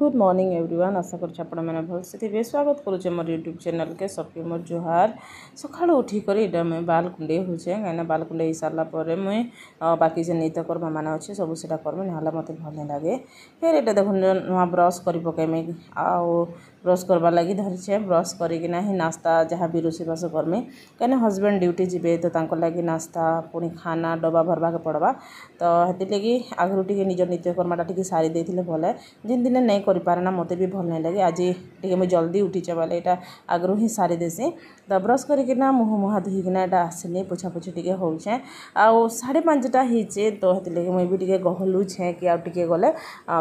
Good morning everyone. आशा कर मैंने भल से स्वागत करुचे मोर यूट्यूब चैनल के सबके मोर जुहार। सकाल उठिक मुझे बाल कुंडे हो कहीं बाल कुंडे हो सारापर मुझे बाकी जो नित्य कर्म मान अच्छे सब से करमी ना मत भल नहीं लगे। फिर ये देख नुआ ब्रश कर पकेमी आउ ब्रश करवा लगी धरीचे ब्रश करना ही नास्ता जहाँ भी रोषेबास करमी कहीं हजबैंड ड्यूटी जीवे तो लगी नास्ता पुणी खाना डब्बा भरवा के पड़वा तो हेती लगी आगु टे निज नित्यकर्माटा टी सारी देते भल जिन दिन नहीं करेना मत भी भल नहीं लगे। आज टे मुझे जल्दी उठीचे बोले यहाँ आगु ही सारी देसी तो ब्रश करना मुँह मुहा धोईकिना यहाँ आसनी पोछापोछी टे होचे आउ 5:30 होचे तो हेती लगे मुझे भी गहलुछे कि आगे गले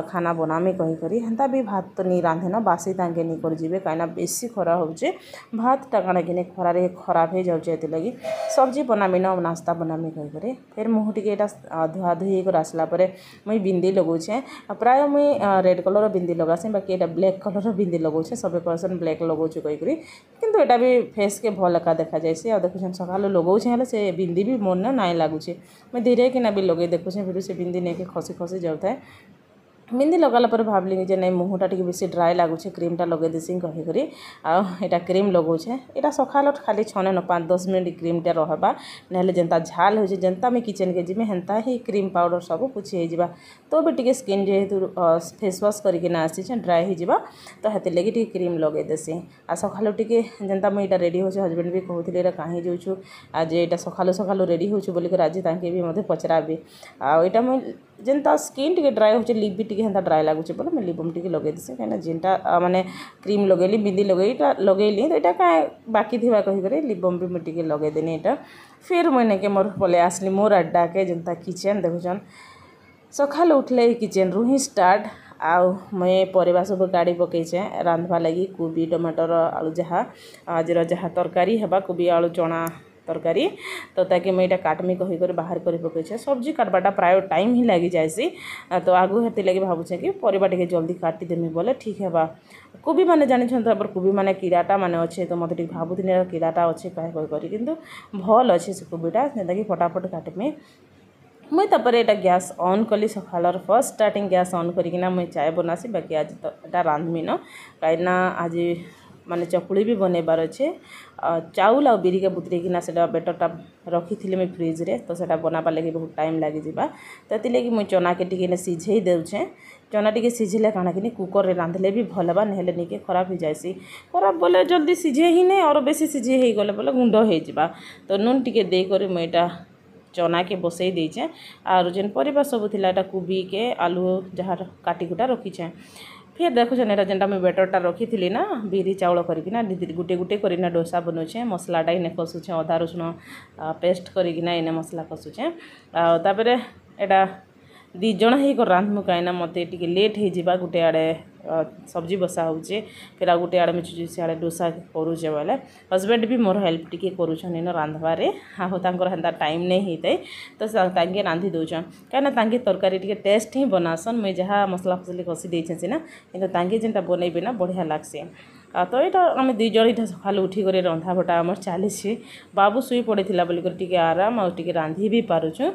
खाना बनामी कहीकि हेन्ता भी भात तो नहीं रांधे न बासी तांके नहीं कर जीवे कहीं बेसी खरा होचे भात टाणा कि खरारे खराब हो जाए लगी सब्जी बनामी न नास्ता बनामी कहीकि फिर मुँह टे धुआ धुई कर आसला मुई बिंदी लगौछे प्राय मुई रेड कलर बिंदी लगासी बाकी यहाँ ब्लैक कलर बिंदी लगौछे सब कहसन ब्लैक लगौछु कहीकि किंतु यहाँ भी फेस के भल एका देखा जाए देखुन सका लगौछे से बिंदी भी मोर ना लगुचे मुझे धीरे किना भी लगे देखुचे फिर से बिंदी नहीं खसी खसी जाए बिंदी लगाला पर भावली जे नहीं मुँहटा टी बेसी ड्राए लगुचे क्रीमटा लगे देसी कहीकि आटा क्रीम लगौछे यहाँ सकाल खाली छने न 5-10 मिनट क्रीमटा रहबा ना जेनता झाल हो जेनता मैं किचन के जीमे हेन्ता ही क्रीम पाउडर सब पुछी हो तो भी टी स्किन जेहेतु फेस वाश करना आसी ड्राए हो तो हेती लगी टी क्रीम लगे देसी आ सकाल टी जेनता मुझे रेडी हो हजबैंड भी कहते कहीं जाऊँ आज यहाँ सकालू सकालू रेडी होचु बोलिकर आज तांके भी मत पचराबी आईटा मुझे जेनता स्किन टी ड्राए हो लिप भी टी हेन्ता ड्राए लगुचे बोले मैं लिपम टी लगे देसी कहीं जेनटा माने क्रीम लगेली बिंदी लगेली तो यहाँ क्या बाकी थी कहीकि लिपम भी मुझे लगे देनी यहाँ फिर मुझे के मोर पले आसली मोर अड्डा के जेनता किचन देखुन सकाल उठले किचन रू ही स्टार्ट आउ मैं परिवा सब गाड़ी पकईचे रांधवा लगी कोबी टमाटर आलू जहाँ आज जहाँ तरकारी हेबा कोबी आलू चना तरकारी तो ताकि मुझे काटमी कहीकि बाहर कर पकईचे सब्जी काटवाटा प्राय टाइम ही लगी जाएसी तो आगु हेती लगे भावुचे कि परिवा टे जल्दी काटिदेमी बोले ठीक है कोबी मैंने जानी कोबी मैंने कीड़ाटा माने अच्छे तो मत भावुनी कीड़ाटा अच्छे कहे कहीकि किंतु भल अच्छे से कोबीटा जेनता फटाफट काटमी मुई तापर यहाँ गैस ऑन कली सकाल फर्स्ट स्टार्टिंग गैस ऑन करना मुझे चाय बनासी बाकी आज तो यहाँ रांधमी न कहीं आज माने चकुली भी बनैबार अच्छे चाउल आ बिरी के बुतरेकिना से बेटरटा रखी थी मैं फ्रिज रे तो सेटा बनाबार लगे बहुत टाइम लगी जा तो लगी मुझे चना के टी सीझे देउछे चना टी सीझिले काଣା कि कुकर रे रांधले भी भल बा नहेले नहीं खराब हो जाएसी खराब बोले जल्दी सीझे ही नहीं और बेसी सीझे हो गले बोले गुंड हो तो नून टी देकर मुझे चना के बसई देचे आर जेन परिबा सब थिला कोबी के आलू जहाँ काटिकुटा रखीचे फिर देखुन यहाँ जेनटा मुझे बेटरटा रखी थी ना बिरी चाउल करना गुटे गुटे करना डोसा बनौछे मसलाटा इने कषुचे अदा रसुण पेस्ट करना इने मसला कषुचे तापर यहाँ 2 जन ही रांधमु कहीं मत टे लेट हो गोटे आड़े सब्जी बसा होचे फिर आ गोटे आड़े मुझे सियाड़े डोसा करुचे बोले हजबैंड भी मोर हेल्प टी करुन रांधबारे आर हेन्ता टाइम नहीं होता तो तांके रांधि दौन कहीं तरकारी टी टेस्ट ही बनासन मुझे जहाँ मसला फसली कषि देछे सीना कि तांके जेनटा बनैबे ना बढ़िया लागसे तो यहाँ आम 2 जन यहाँ सकाल उठिक रंधा बटा आम चली बाबू शुई पड़ा बोलिक टी आराम आ रांधि भी पारुछु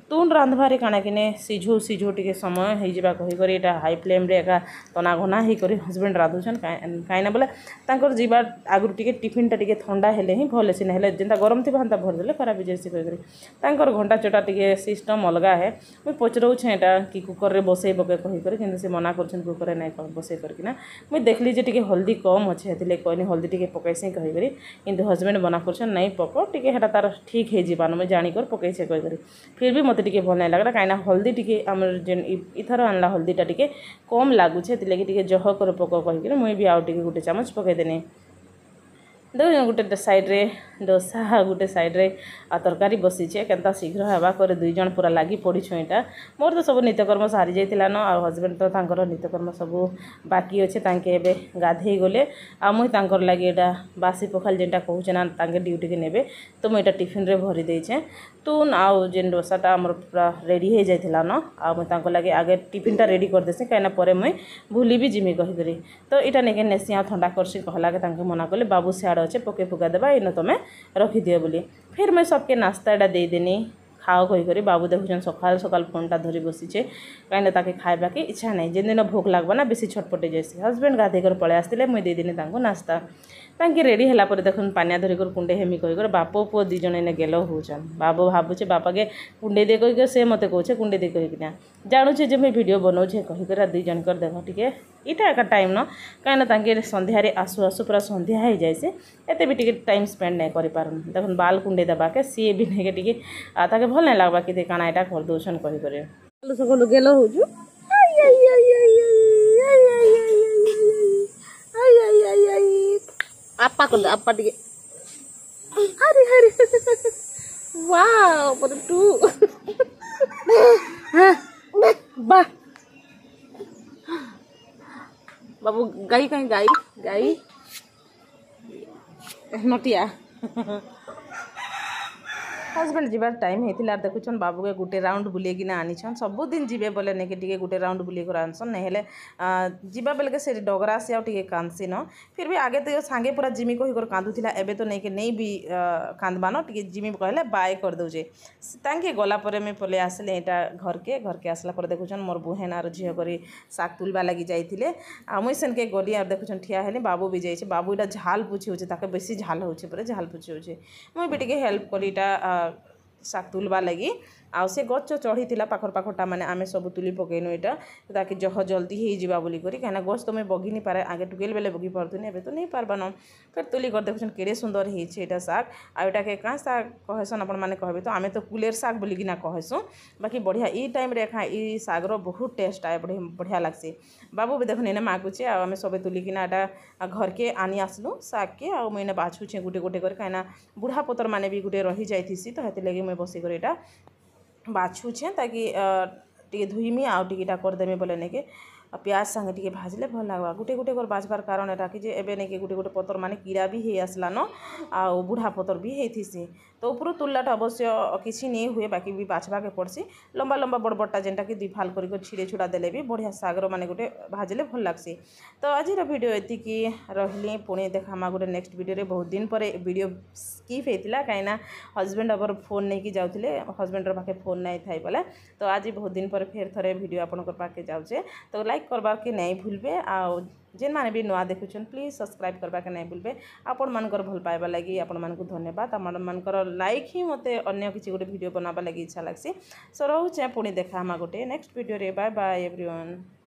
तुण रांधबारे काଣା कि सीझो सीझो टी समय हो कहीकि यहाँ हाई फ्लेम रे एका तना घना होकर हजबैंड रांधुछन कहीं बोले तांकर जीवा आगु टी टिफिन टी ठंडा हेले ही भल सी ना जेनता गरम थी हेन्ता भर देले खराब हो जाए कहीकि घंटा चटा टी सिस्टम अलग है मुझे पचराऊे यहाँ कि कुकर रे बसई पके कहीकि कि से मना कर कुकर नहीं बसई करना मुझे देखली जे हल्दी कम अच्छे हेल्ले कहनी हल्दी टी पकईसी कहीकि कि हजबैंड मना कर नहीं पक टी तार ठीक हो जान मुझे जाणिकर पकईसे कहीकि फिर भी मत भल नहीं लगला कहीं हल्दी टी आम जेन इथर आनला हल्दीटा टी कम लगुचे लगे जह कर पक कहीकि मुझे भी आउ टे गोटे चामच पकईदेनी देख गोटे साइड रे डोसा गोटे साइड रे तरकारी बसीचे केनता शीघ्र हवा कर 2 जन पूरा लगी पड़ीछुँ यहाँ मोर तो सब नित्यकर्म सारी जाइला न आ हजबैंड तो तांकर नित्यकर्म सब बाकी अच्छे तांके एबे गाधे गले आ मुई तांकर लगी यहाँ बासी पखाल जेनटा कहूचे ना तांके ड्यूटी के नेबे तो मुझे टिफिन रे भरी देछे तुन आउ जेन डोसाटा आमर पूरा रेडी हो जाइला न आ मुई तांकर लगी आगे टिफिनटा रेडी कर देसी कहीं पर मुई भूली भी जिमी कहीकि तो यहाँ नहीं नेसी आ ठंडा करसी कहला के तांके मना कले बाबू सियाड़ अच्छे पके पुका देवा इन तुम्हें रखी दियो बोली फिर मैं सबके नास्ता एटा देदेनी खाओ कहीकि बाबू देखुन सकाल सकाल फोनटा धरी बसीचे कहीं ताके खाइबा के इच्छा नहीं जिन दिन भोक लगवा ना बेसी छटपटे जासी हजबैंड गाधे कर पलि आसते मुई देदेनी नास्ता ताकि रेडी है देखुन पानिया धरिक कुंडे हेमी कहीकर बाप पुओ दी जन एने गेल होचन बाबू भावुचे बापा के कुंडे दे कहीकर से मत कहे कुंडे दे कहीकिना जानुचे जे मुझे वीडियो बनाऊे कहीकर दी जनकर देख टे इटा एक टाइम न कहीं संध्यारे आसु आसु पूरा संध्या हो जाए एत भी टे टाइम स्पेंड नहीं कर देखुन बाल कुंडे देवाके सी भी नहीं टे ताके भल नहीं लगवा कि काना यहाँ कर दौन कहीकर सकल गेल हो आपा कर आपा टे अरे अरे वाओ पर टू बा बाबू गाई कहीं गाई गाई नटिया हजबैंड जीवार टाइम होता देखुन बाबू के गोटे राउंड बुलेकिना आनीछन सबुदिन जीवे बोले नहीं कि गोटे राउंड बुलेकर आनसन नहीं जीवा बेल के से डगरा से आगे कांदसी न फिर भी आगे तो सांगे पूरा जिमी कहीकर कांदुला एबे तो नहीं कि नहीं भी कांदबान टे जिमी कहले बाय कर दौजे तांके गलापर मुझे पलि आसले यहाँ घर के आसला पर देखुन मोर बुहेन आर झील कर शाग तुलवा लगी जाइए मुई सेनके गली आर देखुन ठिया हेली बाबू भी जाइए बाबू इटा झाल पुछी हो बेसी झाल हो झाल पुछी हो मुई भी टे हेल्प करी शाग तुलवा लगी आउ से गच चढ़ी पाखर पाखरटा माने आमे सब तुली पकईनु यहाँ ताकि जह जल्दी हो जावा बोली कहीं गछ तो मुझे बगी नहीं पारे आगे टुकेल बेले बगी पार्थुनी एबे तो नहीं पारबान फिर तुली कर देखुन केड़े सुंदर होटा शाग आटा के क्या शाग कहसन आपण मैंने कहबे तो आमे तो कुलेर शाग बोलिकिना कहसुँ बाकी बढ़िया ई टाइम रे खा ई शागर बहुत टेस्ट आए बढ़िया लगसी बाबू भी देखुन इन्हें मागुचे आमे सब तुलिकिना एटा घर के आनी आसलु शाग के आ मुझे बाछुचे गोटे गोटे कर कहीं बुढ़ा पतर माने भी गोटे रही जाइसी तो हेती लगी मुझे बसिकर यहाँ बाछुचे ताकि टे धुईमी आउ टीटा करदेमी बोले नहीं कि प्याज संगे टे भाजले भल लगवा गोटे गोटे कर बाजबार कारण एटा कि एबे नहीं कि गोटे गोटे पतर माने कीड़ा भी हो आसला न आ बुढ़ा पतर भी होती तो ऊपर तुललाटा अवश्य किसी नहीं हुए बाकी भी बाछवा के पड़सी लंबा लंबा बड़ बड़टा जेनटा कि दुई फाल कर छिड़े छुड़ा देले भी बढ़िया सागर माने गोटे भाजले भल लगसी तो आज वीडियो एतिकी रही पुणी देखा गोटे नेक्स्ट वीडियो बहुत दिन पर वीडियो स्किप होता कहीं हजबैंड अबर फोन नहीं कि जाऊे हजबैंडर पाखे फोन नहीं थाई बोले तो आज बहुत दिन पर फिर थे वीडियो आपण पाखे जाऊे तो लाइक करवा के नहीं भूलबे आ जेन माने भी नुआ देखुन प्लीज सब्सक्राइब करवा के नहीं भूलबे आपण मानकर भल पाइबा लगी आपण मानकु धन्यवाद आपण मानकर लाइक ही मते अन्य किसी गोटे वीडियो बनाबा लगी इच्छा लागसी सो रहूचे पुणी देखा गोटे नेक्स्ट वीडियो रे बाय बाय एवरीवन।